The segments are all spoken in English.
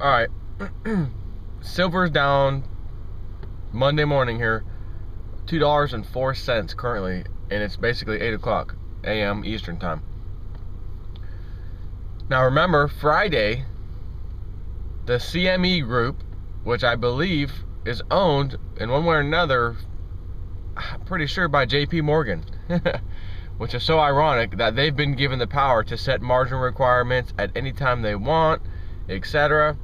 All right. Silver's down Monday morning here, $2.04 currently, and it's basically 8 o'clock a.m. Eastern time. Now remember, Friday, the CME group, which I believe is owned in one way or another, I'm pretty sure by JP Morgan, which is so ironic that they've been given the power to set margin requirements at any time they want, etc.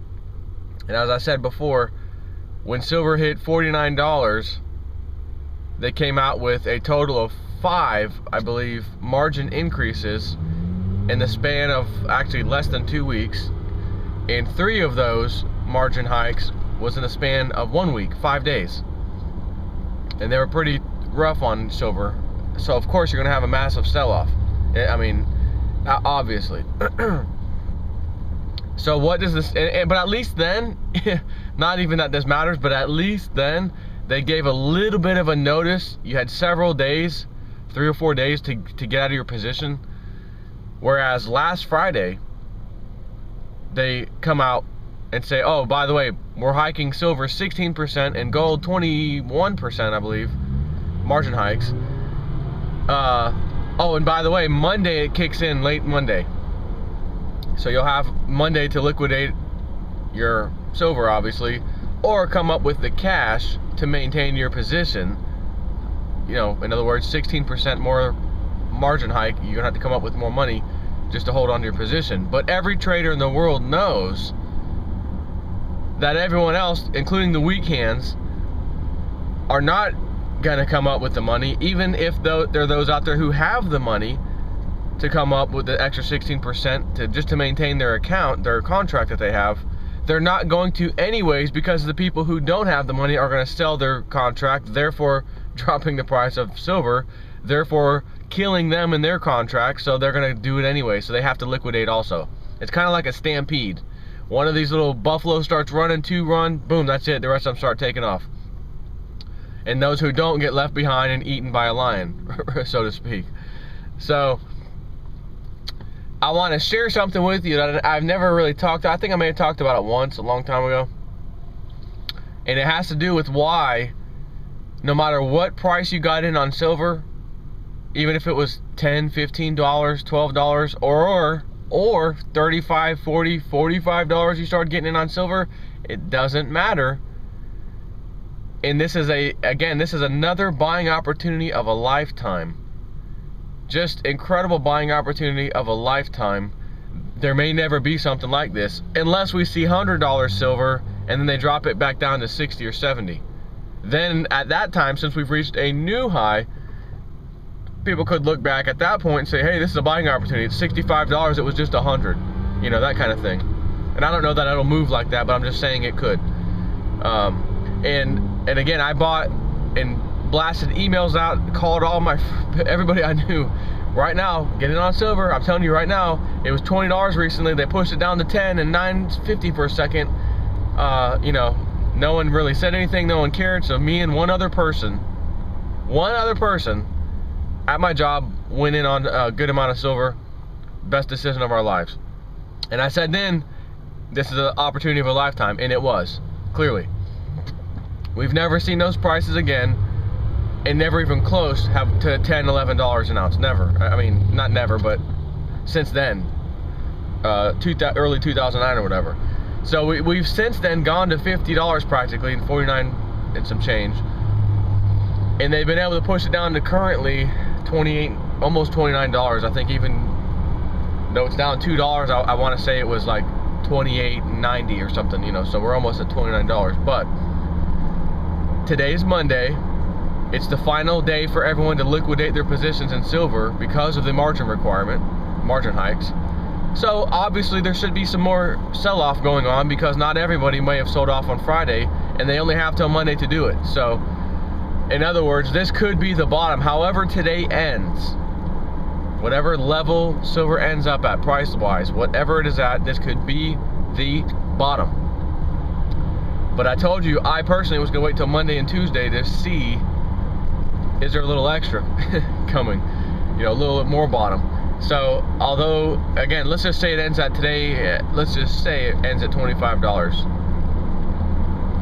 And as I said before, when silver hit $49, they came out with a total of 5, I believe, margin increases in the span of actually less than 2 weeks. And 3 of those margin hikes was in the span of 1 week, 5 days. And they were pretty rough on silver. So of course you're gonna have a massive sell-off. I mean, obviously. So what does this, but at least then, not even that this matters, but at least then they gave a little bit of a notice. You had several days, 3 or 4 days to get out of your position. Whereas last Friday, they come out and say, oh, by the way, we're hiking silver 16% and gold 21%, I believe, margin hikes. Oh, and by the way, Monday it kicks in, late Monday. So you'll have Monday to liquidate your silver, obviously, or come up with the cash to maintain your position. You know, in other words, 16% more margin hike, you're gonna have to come up with more money just to hold on to your position. But every trader in the world knows that everyone else, including the weak hands, are not gonna come up with the money, even if there are those out there who have the money to come up with the extra 16% to just to maintain their account, their contract that they have. They're not going to anyways, because the people who don't have the money are going to sell their contract, therefore dropping the price of silver, therefore killing them in their contract. So they're going to do it anyway, so they have to liquidate also. It's kind of like a stampede. One of these little buffalo starts running, 2 run, boom, that's it, the rest of them start taking off. And those who don't get left behind and eaten by a lion, so to speak. So I want to share something with you that I've never really talked about. I think I may have talked about it once a long time ago. And it has to do with why, no matter what price you got in on silver, even if it was $10, $15, $12, or $35, $40, $45 you start getting in on silver, it doesn't matter. And this is this is another buying opportunity of a lifetime. Just incredible buying opportunity of a lifetime. There may never be something like this unless we see $100 silver and then they drop it back down to 60 or 70. Then at that time, since we've reached a new high, people could look back at that point and say, hey, this is a buying opportunity. It's $65, it was just 100. You know, that kind of thing. And I don't know that it'll move like that, but I'm just saying it could. And again, I bought and blasted emails out, called everybody I knew. Right now, get in on silver. I'm telling you right now, it was $20 recently. They pushed it down to 10 and $9.50 for a second. You know, no one really said anything. No one cared. So me and one other person at my job went in on a good amount of silver. Best decision of our lives. And I said then, this is an opportunity of a lifetime, and it was, clearly. We've never seen those prices again. And never even close to $10, $11 an ounce. Never. I mean, not never, but since then, early 2009 or whatever. So we've since then gone to $50 practically, and 49 and some change. And they've been able to push it down to currently 28, almost $29. I think even though it's down $2, I want to say it was like $28.90 or something. You know, so we're almost at $29. But today's Monday. It's the final day for everyone to liquidate their positions in silver because of the margin requirement, margin hikes. So obviously there should be some more sell-off going on because not everybody may have sold off on Friday and they only have till Monday to do it. So in other words, this could be the bottom. However today ends, whatever level silver ends up at price-wise, whatever it is at, this could be the bottom. But I told you I personally was going to wait till Monday and Tuesday to see, is there a little extra coming? You know, a little bit more bottom. So although, again, let's just say it ends at today, let's just say it ends at $25.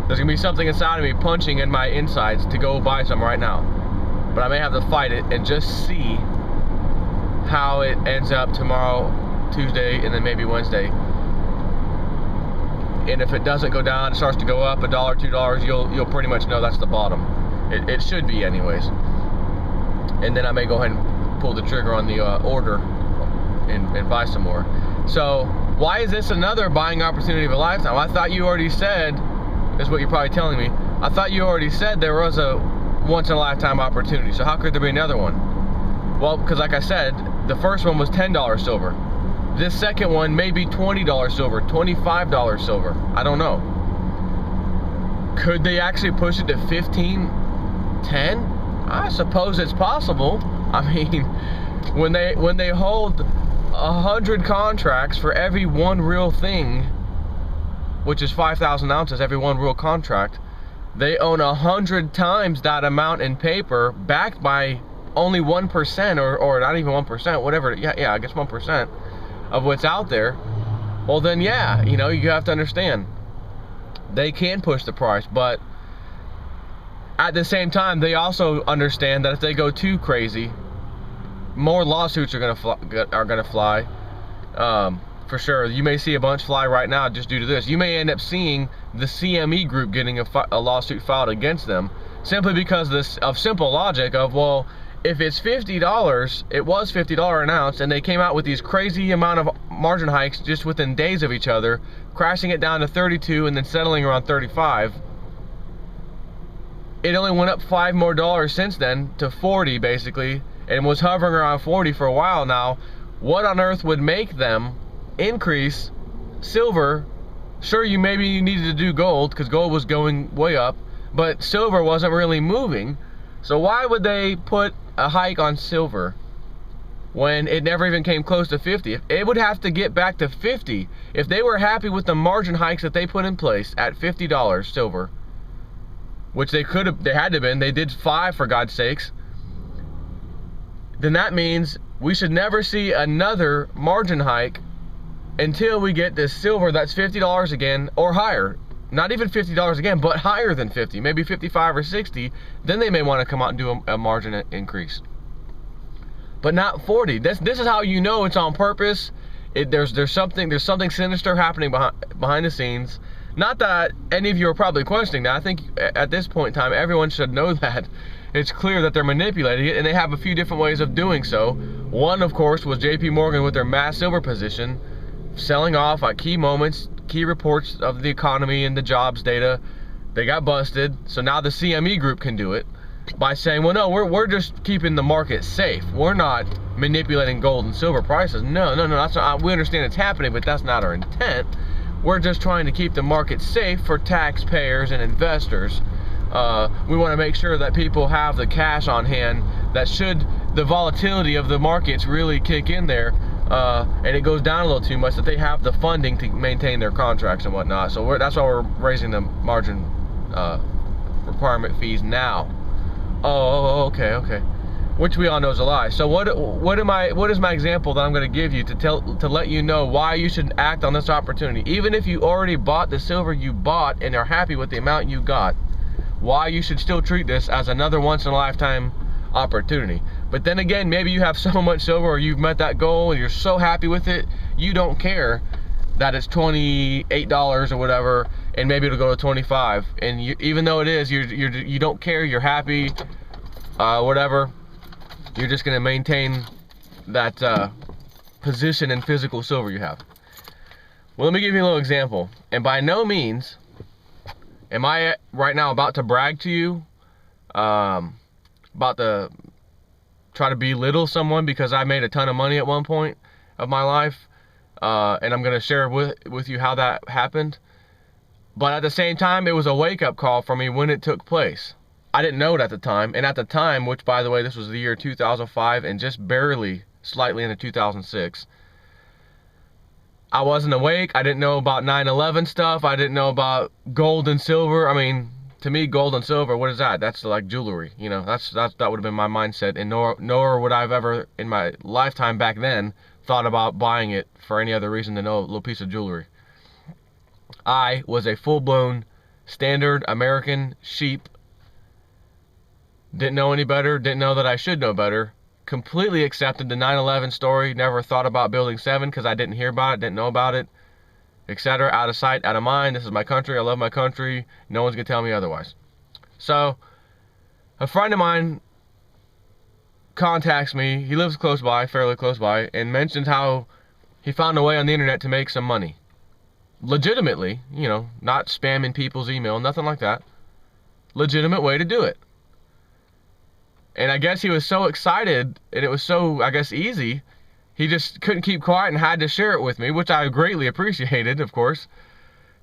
There's gonna be something inside of me punching in my insides to go buy some right now. But I may have to fight it and just see how it ends up tomorrow, Tuesday, and then maybe Wednesday. And if it doesn't go down, it starts to go up $1, $2, you'll pretty much know that's the bottom. It should be anyways. And then I may go ahead and pull the trigger on the order and buy some more. So why is this another buying opportunity of a lifetime? I thought you already said, is what you're probably telling me, I thought you already said there was a once in a lifetime opportunity. So how could there be another one? Well, because like I said, the first one was $10 silver. This second one may be $20 silver, $25 silver. I don't know. Could they actually push it to 15, 10? I suppose it's possible. I mean, when they hold 100 contracts for every one real thing, which is 5,000 ounces, every one real contract, they own 100 times that amount in paper, backed by only 1% or not even 1%, whatever. Yeah, I guess 1% of what's out there. Well, then yeah, you know, you have to understand they can push the price, but at the same time, they also understand that if they go too crazy, more lawsuits are gonna fly. For sure. You may see a bunch fly right now just due to this. You may end up seeing the CME group getting a lawsuit filed against them simply because of simple logic of, well, if it's $50, it was $50 an ounce, and they came out with these crazy amount of margin hikes just within days of each other, crashing it down to 32 and then settling around 35. It only went up $5 more since then to 40 basically, and was hovering around 40 for a while now. What on earth would make them increase silver? Sure, you needed to do gold because gold was going way up, but silver wasn't really moving. So why would they put a hike on silver when it never even came close to 50? It would have to get back to 50 if they were happy with the margin hikes that they put in place at $50 silver, which they had to have been. They did 5 for God's sakes. Then that means we should never see another margin hike until we get this silver that's $50 again or higher. Not even $50 again, but higher than 50, maybe 55 or 60. Then they may want to come out and do a margin increase, but not 40. This is how you know it's on purpose. There's something sinister happening behind the scenes. Not that any of you are probably questioning that. I think at this point in time, everyone should know that. It's clear that they're manipulating it, and they have a few different ways of doing so. One, of course, was JP Morgan with their mass silver position, selling off at key moments, key reports of the economy and the jobs data. They got busted, so now the CME group can do it by saying, well, no, we're just keeping the market safe. We're not manipulating gold and silver prices. No, that's not. We understand it's happening, but that's not our intent. We're just trying to keep the market safe for taxpayers and investors. We want to make sure that people have the cash on hand, that should the volatility of the markets really kick in there, and it goes down a little too much, that they have the funding to maintain their contracts and whatnot. So that's why we're raising the margin requirement fees now. Okay. Which we all know is a lie. So what is my example that I'm going to give you to let you know why you should act on this opportunity, even if you already bought the silver you bought and are happy with the amount you got, why you should still treat this as another once in a lifetime opportunity. But then again, maybe you have so much silver, or you've met that goal and you're so happy with it, you don't care that it's $28 or whatever, and maybe it'll go to 25, and even though it is, you don't care, you're happy, whatever. You're just going to maintain that position in physical silver you have. Well, let me give you a little example. And by no means am I right now about to brag to you, about to try to belittle someone because I made a ton of money at one point of my life, and I'm going to share with you how that happened. But at the same time, it was a wake-up call for me when it took place. I didn't know it at the time, and at the time, which by the way, this was the year 2005 and just barely, slightly into 2006, I wasn't awake. I didn't know about 9/11 stuff. I didn't know about gold and silver. I mean, to me, gold and silver, what is that? That's like jewelry, you know. That would have been my mindset, and nor would I've ever in my lifetime back then thought about buying it for any other reason than a little piece of jewelry. I was a full-blown standard American sheep. Didn't know any better, didn't know that I should know better. Completely accepted the 9/11 story, never thought about Building 7 because I didn't hear about it, didn't know about it, etc. Out of sight, out of mind. This is my country, I love my country, no one's gonna tell me otherwise. So, a friend of mine contacts me, he lives close by, fairly close by, and mentions how he found a way on the internet to make some money. Legitimately, you know, not spamming people's email, nothing like that. Legitimate way to do it. And I guess he was so excited, and it was so, I guess, easy, he just couldn't keep quiet and had to share it with me, which I greatly appreciated, of course.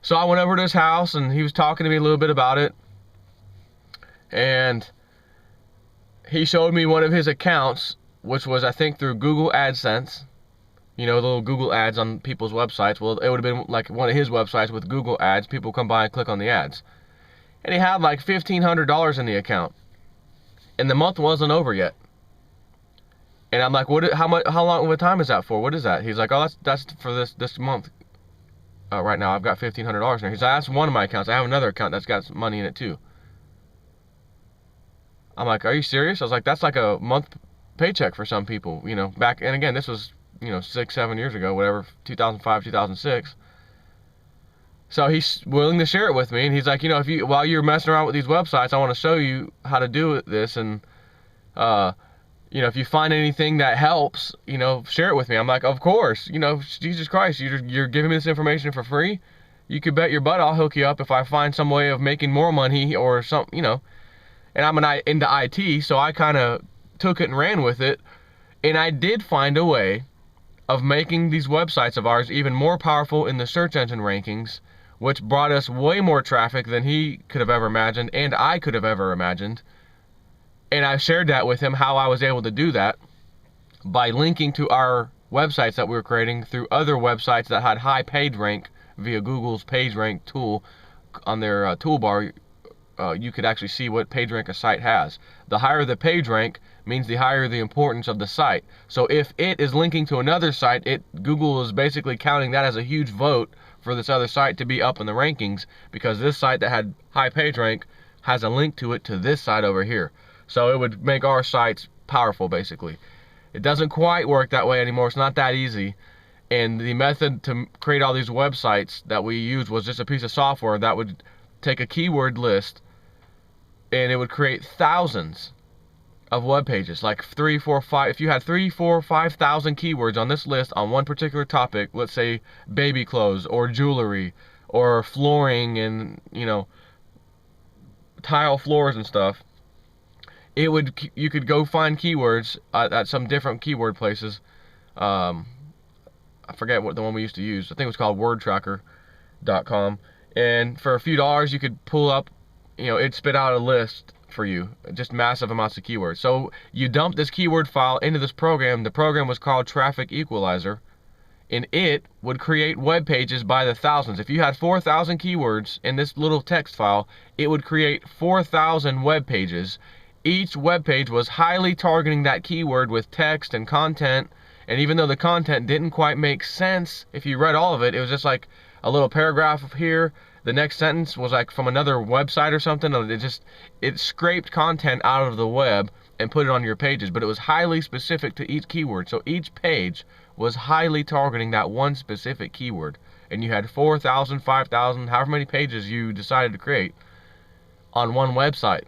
So I went over to his house, and he was talking to me a little bit about it. And he showed me one of his accounts, which was, I think, through Google AdSense. You know, the little Google ads on people's websites. Well, it would have been like one of his websites with Google ads. People come by and click on the ads. And he had like $1,500 in the account. And the month wasn't over yet. And I'm like, how long of a time is that for? What is that? He's like, oh, that's for this month. Right now, I've got $1,500 in there. He's like, that's one of my accounts. I have another account that's got some money in it too. I'm like, are you serious? I was like, that's like a month paycheck for some people, you know, back, and again, this was, you know, 6-7 years ago, whatever, 2005, 2006. So he's willing to share it with me, and he's like, you know, while you're messing around with these websites, I want to show you how to do this, and you know, if you find anything that helps, you know, share it with me. I'm like, of course, you know, Jesus Christ, you're giving me this information for free. You could bet your butt I'll hook you up if I find some way of making more money or something, you know. And I'm into IT, so I kind of took it and ran with it, and I did find a way of making these websites of ours even more powerful in the search engine rankings, which brought us way more traffic than he could have ever imagined, and I could have ever imagined. And I shared that with him, how I was able to do that by linking to our websites that we were creating through other websites that had high page rank via Google's page rank tool. On their toolbar, you could actually see what page rank a site has. The higher the page rank means the higher the importance of the site. So if it is linking to another site, Google is basically counting that as a huge vote for this other site to be up in the rankings, because this site that had high page rank has a link to it to this site over here. So it would make our sites powerful, basically. It doesn't quite work that way anymore. It's not that easy. And the method to create all these websites that we used was just a piece of software that would take a keyword list, and it would create thousands of web pages, like 3, 4, 5. If you had 3, 4, 5,000 keywords on this list on one particular topic, let's say baby clothes or jewelry or flooring and, you know, tile floors and stuff, you could go find keywords at some different keyword places. I forget what the one we used to use. I think it was called wordtracker.com. And for a few dollars, you could pull up, you know, it'd spit out a list for you, just massive amounts of keywords. So you dump this keyword file into this program. The program was called Traffic Equalizer, and it would create web pages by the thousands. If you had 4,000 keywords in this little text file, it would create 4,000 web pages. Each web page was highly targeting that keyword with text and content, and even though the content didn't quite make sense, if you read all of it, it was just like a little paragraph here, the next sentence was like from another website or something. It scraped content out of the web and put it on your pages, but it was highly specific to each keyword. So each page was highly targeting that one specific keyword, and you had 4,000, 5,000, however many pages you decided to create on one website.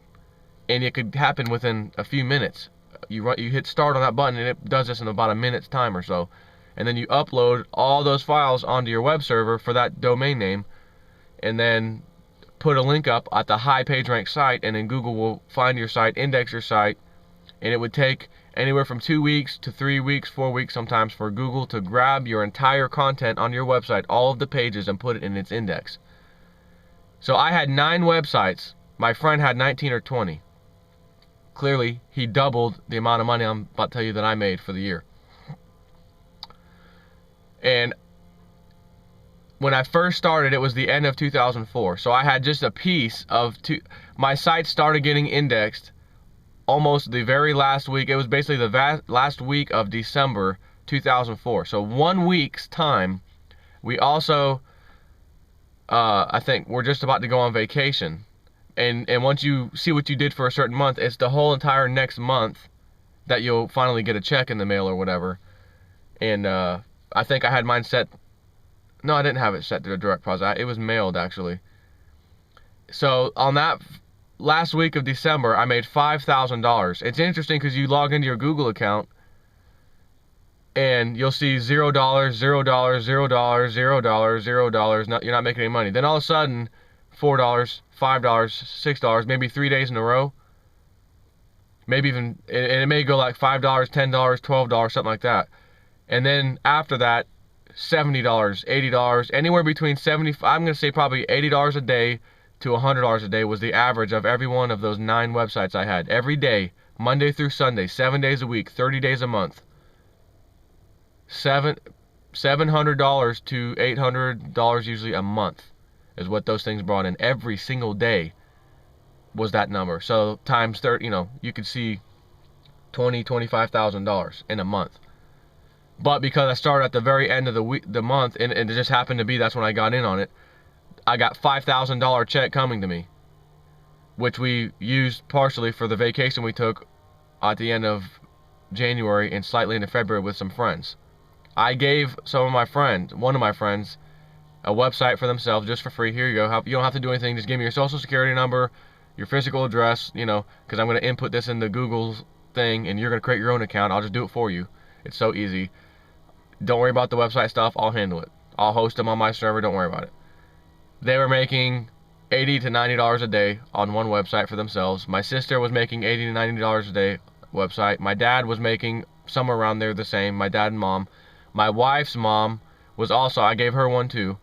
And it could happen within a few minutes. You hit start on that button, and it does this in about a minute's time or so. And then you upload all those files onto your web server for that domain name, and then put a link up at the high page rank site, and then Google will find your site, index your site, and it would take anywhere from 2 weeks to 3 weeks, 4 weeks sometimes, for Google to grab your entire content on your website, all of the pages, and put it in its index. So I had 9 websites. My friend had 19 or 20. Clearly, he doubled the amount of money I'm about to tell you that I made for the year. And when I first started, it was the end of 2004. So I had just a piece of my site started getting indexed almost the very last week. It was basically the last week of December 2004. So 1 week's time. We also, I think we're just about to go on vacation. And once you see what you did for a certain month, it's the whole entire next month that you'll finally get a check in the mail or whatever. And I think I had mine set. No, I didn't have it set to a direct deposit. It was mailed, actually. So on that last week of December, I made $5,000. It's interesting because you log into your Google account and you'll see $0, $0, $0, $0, $0, $0. You're not making any money. Then all of a sudden, $4, $5, $6, maybe 3 days in a row. Maybe even, and it may go like $5, $10, $12, something like that. And then after that, $70, $80, anywhere between I'm going to say probably $80 a day to $100 a day was the average of every one of those 9 websites I had. Every day, Monday through Sunday, 7 days a week, 30 days a month. $700 to $800 usually a month is what those things brought in. Every single day was that number. So times 30, you could see $20,000-$25,000 in a month. But because I started at the very end of the month, and it just happened to be that's when I got in on it, I got $5,000 check coming to me, which we used partially for the vacation we took at the end of January and slightly into February with some friends. I gave one of my friends, a website for themselves just for free. Here you go. You don't have to do anything. Just give me your social security number, your physical address, because I'm going to input this into Google's thing, and you're going to create your own account. I'll just do it for you. It's so easy. Don't worry about the website stuff. I'll handle it. I'll host them on my server. Don't worry about it. They were making $80 to $90 a day on one website for themselves. My sister was making $80 to $90 a day website. My dad was making somewhere around there the same. My dad and mom. My wife's mom was also, I gave her one too.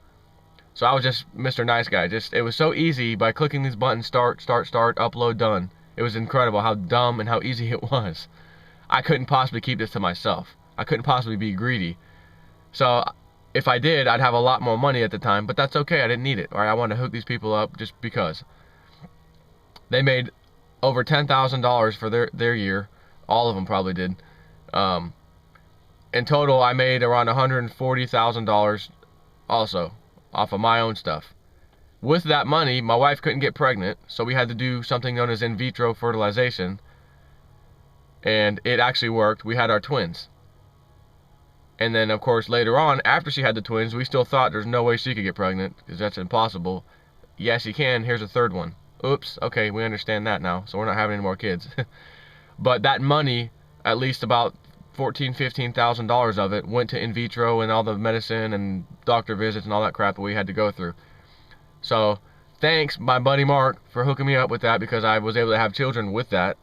So I was just Mr. Nice Guy. It was so easy by clicking these buttons, start, upload, done. It was incredible how dumb and how easy it was. I couldn't possibly keep this to myself. I couldn't possibly be greedy. So if I did, I'd have a lot more money at the time, but that's okay. I didn't need it. All right, I wanted to hook these people up just because. They made over $10,000 for their year. All of them probably did. In total, I made around $140,000 also off of my own stuff. With that money, my wife couldn't get pregnant, so we had to do something known as in vitro fertilization. And it actually worked. We had our twins. And then, of course, later on, after she had the twins, we still thought there's no way she could get pregnant, because that's impossible. Yes, you can. Here's a third one. Oops. Okay, we understand that now, so we're not having any more kids. But that money, at least about $14,000, $15,000 of it, went to in vitro and all the medicine and doctor visits and all that crap that we had to go through. So, thanks, my buddy Mark, for hooking me up with that, because I was able to have children with that,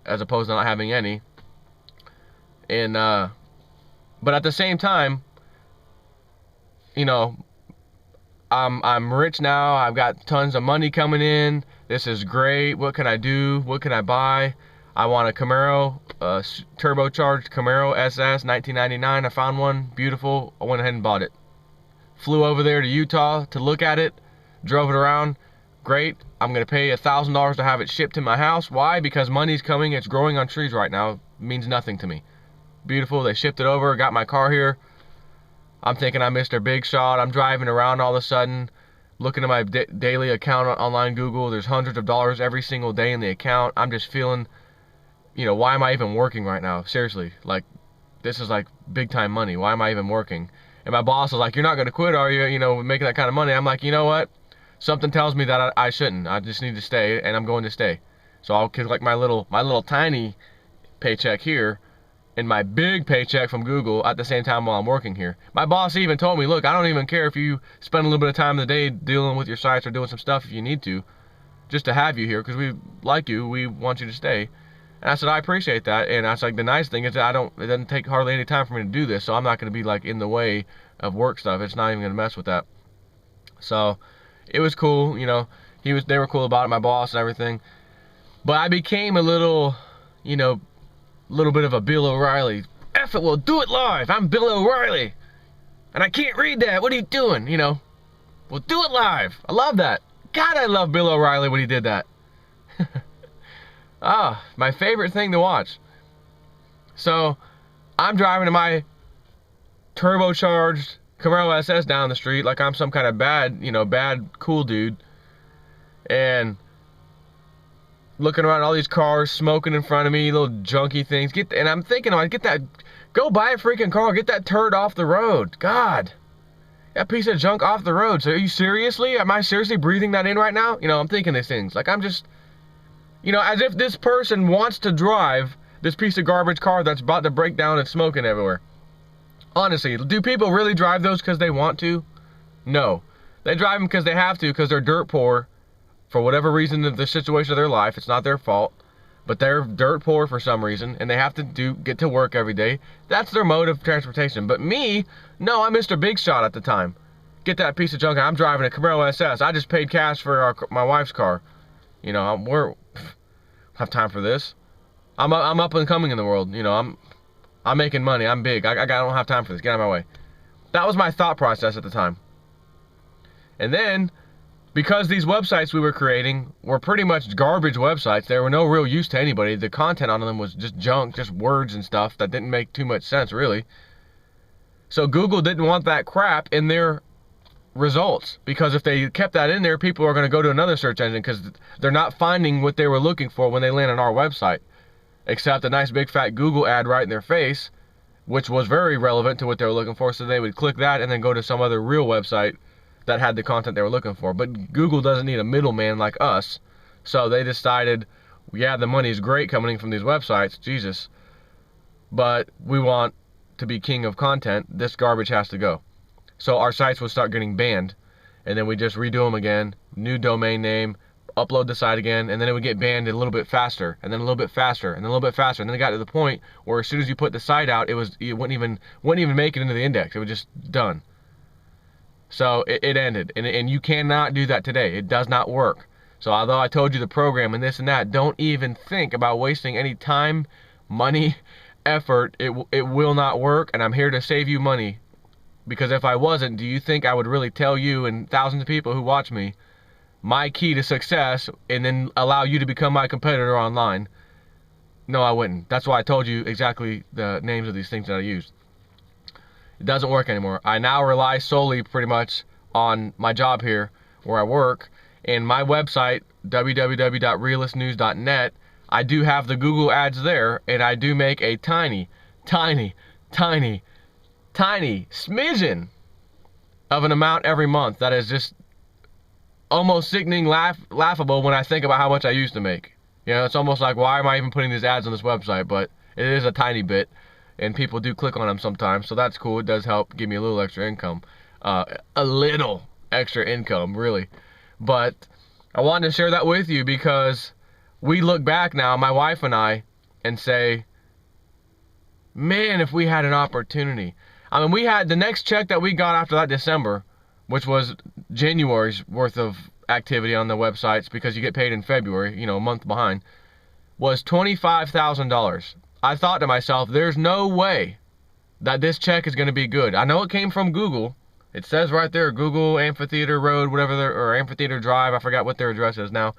as opposed to not having any. And, but at the same time, I'm rich now. I've got tons of money coming in. This is great. What can I do? What can I buy? I want a Camaro, turbocharged Camaro SS, 1999. I found one, beautiful. I went ahead and bought it. Flew over there to Utah to look at it. Drove it around. Great. I'm gonna pay $1,000 to have it shipped to my house. Why? Because money's coming. It's growing on trees right now. It means nothing to me. Beautiful. They shipped it over. Got my car here. I'm thinking I'm Mr. Big Shot. I'm driving around all of a sudden, looking at my daily account on online Google. There's hundreds of dollars every single day in the account. I'm just feeling, why am I even working right now? Seriously, like, this is like big time money. Why am I even working? And my boss was like, you're not going to quit, are you? Making that kind of money. I'm like, you know what? Something tells me that I shouldn't. I just need to stay, and I'm going to stay. So I'll collect my little tiny paycheck here and my big paycheck from Google at the same time while I'm working here. My boss even told me, look, I don't even care if you spend a little bit of time in the day dealing with your sites or doing some stuff if you need to, just to have you here, because we like you, we want you to stay. And I said, I appreciate that. And I was like, the nice thing is that it doesn't take hardly any time for me to do this, so I'm not going to be like in the way of work stuff. It's not even going to mess with that. So it was cool, they were cool about it, my boss and everything. But I became a little bit of a Bill O'Reilly. F it, we'll do it live. I'm Bill O'Reilly. And I can't read that. What are you doing? You know, well, do it live. I love that. God, I love Bill O'Reilly when he did that. Ah, my favorite thing to watch. So, I'm driving in my turbocharged Camaro SS down the street like I'm some kind of bad, cool dude. And looking around all these cars, smoking in front of me, little junky things. And I'm thinking, go buy a freaking car, get that turd off the road. God, that piece of junk off the road. So are you seriously? Am I seriously breathing that in right now? You know, I'm thinking these things. Like I'm just, you know, as if this person wants to drive this piece of garbage car that's about to break down and smoking everywhere. Honestly, do people really drive those because they want to? No. They drive them because they have to, because they're dirt poor. For whatever reason of the situation of their life, it's not their fault, but they're dirt poor for some reason, and they have to get to work every day. That's their mode of transportation. But me, no, I'm Mr. Big Shot at the time. Get that piece of junk. I'm driving a Camaro SS. I just paid cash for my wife's car. You know, have time for this. I'm up and coming in the world. You know, I'm making money. I'm big. I don't have time for this. Get out of my way. That was my thought process at the time. And then, because these websites we were creating were pretty much garbage websites, there were no real use to anybody. The content on them was just junk, just words and stuff that didn't make too much sense, really. So Google didn't want that crap in their results, because if they kept that in there, people are going to go to another search engine because they're not finding what they were looking for when they land on our website, except a nice big fat Google ad right in their face, which was very relevant to what they were looking for. So they would click that and then go to some other real website that had the content they were looking for. But Google doesn't need a middleman like us, so they decided, yeah, the money is great coming in from these websites, Jesus, but we want to be king of content. This garbage has to go. So our sites would start getting banned, and then we just redo them again, new domain name, upload the site again, and then it would get banned a little bit faster, and then a little bit faster, and then a little bit faster, and then it got to the point where as soon as you put the site out, it wouldn't even make it into the index. It was just done. So it ended, and you cannot do that today. It does not work. So although I told you the program and this and that, don't even think about wasting any time, money, effort. It will not work, and I'm here to save you money. Because if I wasn't, do you think I would really tell you and thousands of people who watch me my key to success and then allow you to become my competitor online? No, I wouldn't. That's why I told you exactly the names of these things that I used. It doesn't work anymore. I now rely solely pretty much on my job here where I work, and my website, www.realistnews.net. I do have the Google ads there, and I do make a tiny smidgen of an amount every month that is just almost sickening, laughable when I think about how much I used to make. You know, it's almost like, why am I even putting these ads on this website? But it is a tiny bit, and people do click on them sometimes, so that's cool. It does help give me a little extra income. A little extra income, really. But I wanted to share that with you because we look back now, my wife and I, and say, man, if we had an opportunity. I mean, we had the next check that we got after that December, which was January's worth of activity on the websites, because you get paid in February, you know, a month behind, was $25,000. I thought to myself, there's no way that this check is going to be good. I know it came from Google. It says right there, Google Amphitheater Road, whatever, or Amphitheater Drive. I forgot what their address is now.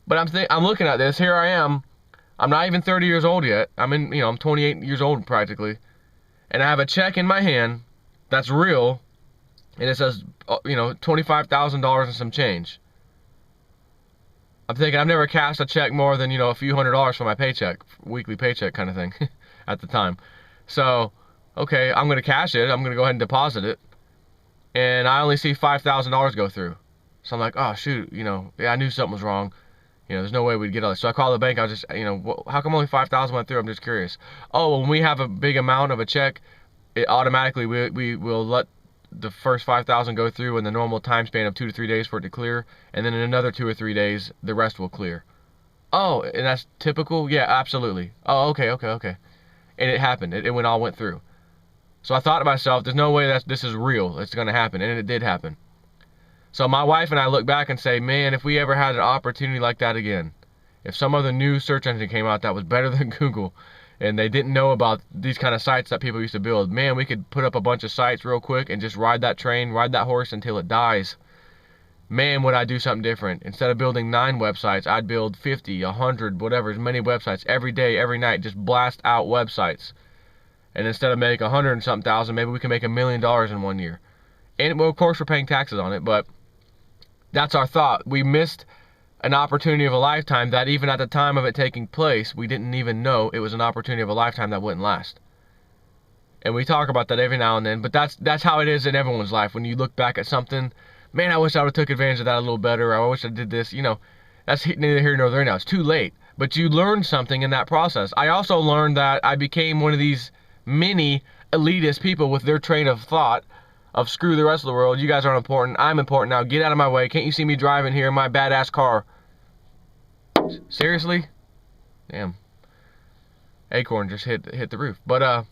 But I'm looking at this. Here I am. I'm not even 30 years old yet. I'm 28 years old practically. And I have a check in my hand that's real, and it says, $25,000 and some change. I'm thinking I've never cashed a check more than, a few $100s for my paycheck, weekly paycheck kind of thing at the time. So, okay, I'm going to cash it. I'm going to go ahead and deposit it. And I only see $5,000 go through. So I'm like, oh, shoot, yeah, I knew something was wrong. There's no way we'd get all this. So I called the bank. I was just, how come only 5,000 went through? I'm just curious. Oh, when we have a big amount of a check, it automatically, we will let the first 5,000 go through in the normal time span of 2 to 3 days for it to clear. And then in another 2 or 3 days, the rest will clear. Oh, and that's typical? Yeah, absolutely. Oh, okay. And it happened. It all went through. So I thought to myself, there's no way that this is real. It's going to happen. And it did happen. So my wife and I look back and say, man, if we ever had an opportunity like that again, if some other new search engine came out that was better than Google, and they didn't know about these kind of sites that people used to build. Man, we could put up a bunch of sites real quick and just ride that train, ride that horse until it dies. Man, would I do something different. Instead of building 9 websites, I'd build 50, 100, whatever, as many websites every day, every night. Just blast out websites. And instead of make 100 and something thousand, maybe we can make $1 million in 1 year. And well, of course, we're paying taxes on it, but that's our thought. We missed an opportunity of a lifetime that even at the time of it taking place, we didn't even know it was an opportunity of a lifetime that wouldn't last. And we talk about that every now and then, but that's how it is in everyone's life. When you look back at something, man, I wish I would have took advantage of that a little better. I wish I did this. You know, that's neither here nor there now. It's too late. But you learned something in that process. I also learned that I became one of these mini elitist people with their train of thought of screw the rest of the world. You guys aren't important. I'm important now. Get out of my way. Can't you see me driving here in my badass car? Seriously? Damn. Acorn just hit the roof. But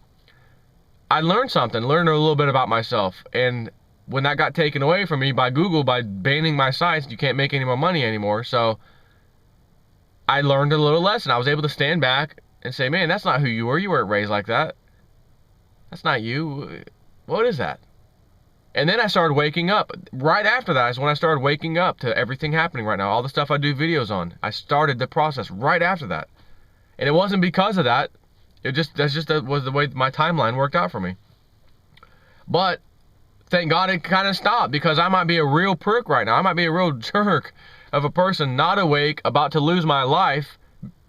I learned something. Learned a little bit about myself. And when that got taken away from me by Google, by banning my sites, you can't make any more money anymore. So I learned a little lesson. I was able to stand back and say, man, that's not who you were. You weren't raised like that. That's not you. What is that? And then I started waking up. Right after that is when I started waking up to everything happening right now. All the stuff I do videos on. I started the process right after that. And it wasn't because of that. That was the way my timeline worked out for me. But thank God it kind of stopped, because I might be a real prick right now. I might be a real jerk of a person, not awake, about to lose my life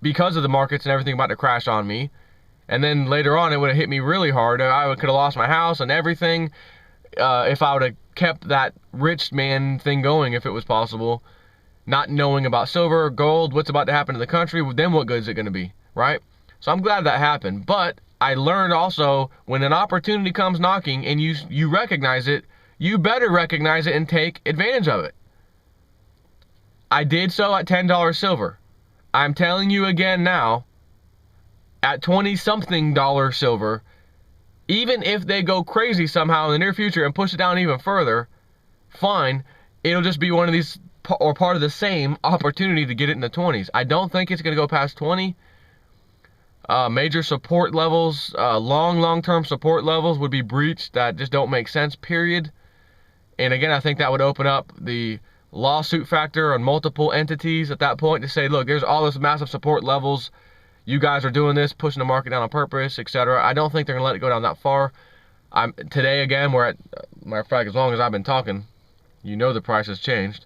because of the markets and everything about to crash on me. And then later on, it would have hit me really hard. I could have lost my house and everything. If I would have kept that rich man thing going, if it was possible, not knowing about silver, gold, what's about to happen to the country, then what good is it going to be, right? So I'm glad that happened. But I learned also, when an opportunity comes knocking and you recognize it, you better recognize it and take advantage of it. I did so at $10 silver. I'm telling you again now, at 20-something dollars silver, even if they go crazy somehow in the near future and push it down even further, fine, it'll just be one of these, or part of the same opportunity to get it in the 20s. I don't think it's going to go past 20. Major support levels, long-term support levels would be breached that just don't make sense, period. And again, I think that would open up the lawsuit factor on multiple entities at that point to say, look, there's all this massive support levels. You guys are doing this, pushing the market down on purpose, etc. I don't think they're going to let it go down that far. Today, again, we're at, matter of fact, as long as I've been talking, you know the price has changed.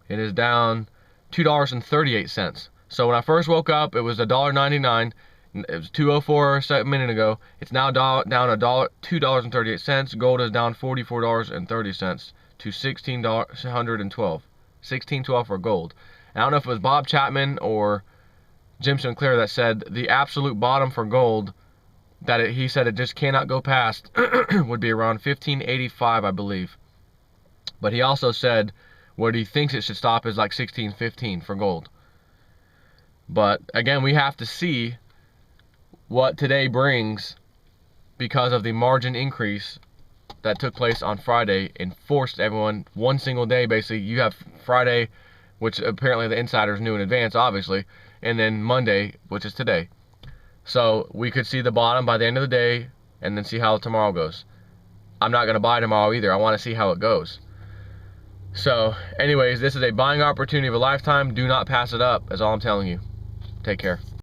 It is down $2.38. So when I first woke up, it was $1.99. It was $2.04 a minute ago. It's now down $2.38. Gold is down $44.30 to $1,612. $1,612 for gold. And I don't know if it was Bob Chapman or Jim Sinclair that said the absolute bottom for gold, that he said it just cannot go past, would be around $1,585, I believe. But he also said what he thinks it should stop is like $1,615 for gold. But again, we have to see what today brings, because of the margin increase that took place on Friday and forced everyone one single day. Basically, you have Friday, which apparently the insiders knew in advance, obviously, and then Monday, which is today. So we could see the bottom by the end of the day and then see how tomorrow goes. I'm not going to buy tomorrow either. I want to see how it goes. So anyways, this is a buying opportunity of a lifetime. Do not pass it up, is all I'm telling you. Take care.